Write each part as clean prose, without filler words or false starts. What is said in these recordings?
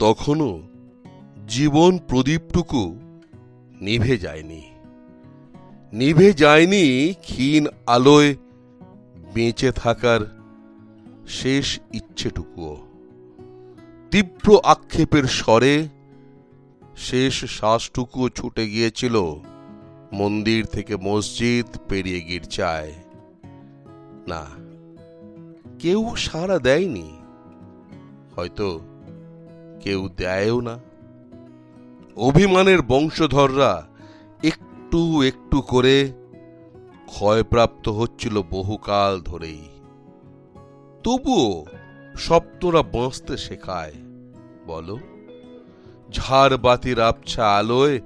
তখনও জীবন প্রদীপটুকু নিভে যায়নি, নিভে যায়নি ক্ষীণ আলোয় বেঁচে থাকার শেষ ইচ্ছেটুকুও। তীব্র আক্ষেপের স্বরে শেষ শ্বাসটুকুও ছুটে গিয়েছিল মন্দির থেকে মসজিদ পেরিয়ে গির্জায়। না, কেউ সাড়া দেয়নি, হয়তো কেউ দেয়ও না। অভিমানের বংশধররা একটু একটু করে ক্ষয়প্রাপ্ত হচ্ছিল বহুকাল ধরেই। তবুও স্বপ্নরা বাঁচতে শেখায়, বলো। ঝাড়বাতির আবছা আলোয়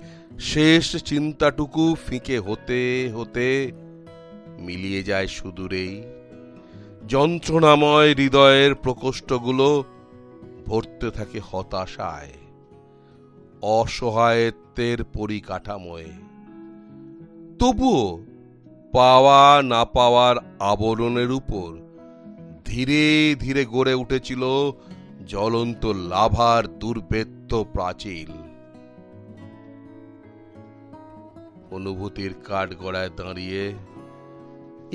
শেষ চিন্তাটুকু ফিকে হতে হতে মিলিয়ে যায় সুদূরেই। যন্ত্রণাময় হৃদয়ের প্রকোষ্ঠগুলো ভরতে থাকে হতাশায়, অসহায়ত্বের পরিকাঠামোয়। তবুও পাওয়া না পাওয়ার আবরণের উপর ধীরে ধীরে গড়ে উঠেছিল জ্বলন্ত লাভার দুর্ভেদ্য প্রাচীর। অনুভূতির কাঠগড়ায় দাঁড়িয়ে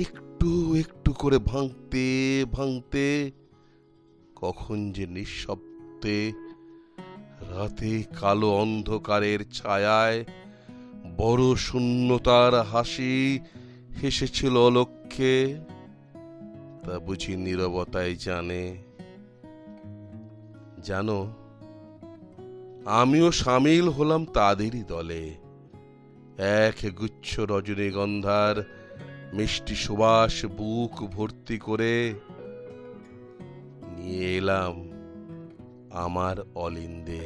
একটু একটু করে ভাঙতে ভাঙতে কখন যে নিঃশব্দে রাতে কালো অন্ধকারের ছায়ায় বড় শূন্যতার হাসি হেসেছিল অলক্ষ্যে, তা বুঝি নীরবতায় জানে। জানো, আমিও সামিল হলাম তাদেরই দলে। এক গুচ্ছ রজনীগন্ধার মিষ্টি সুবাস বুক ভর্তি করে নিয়ে এলাম আমার অলিন্দে।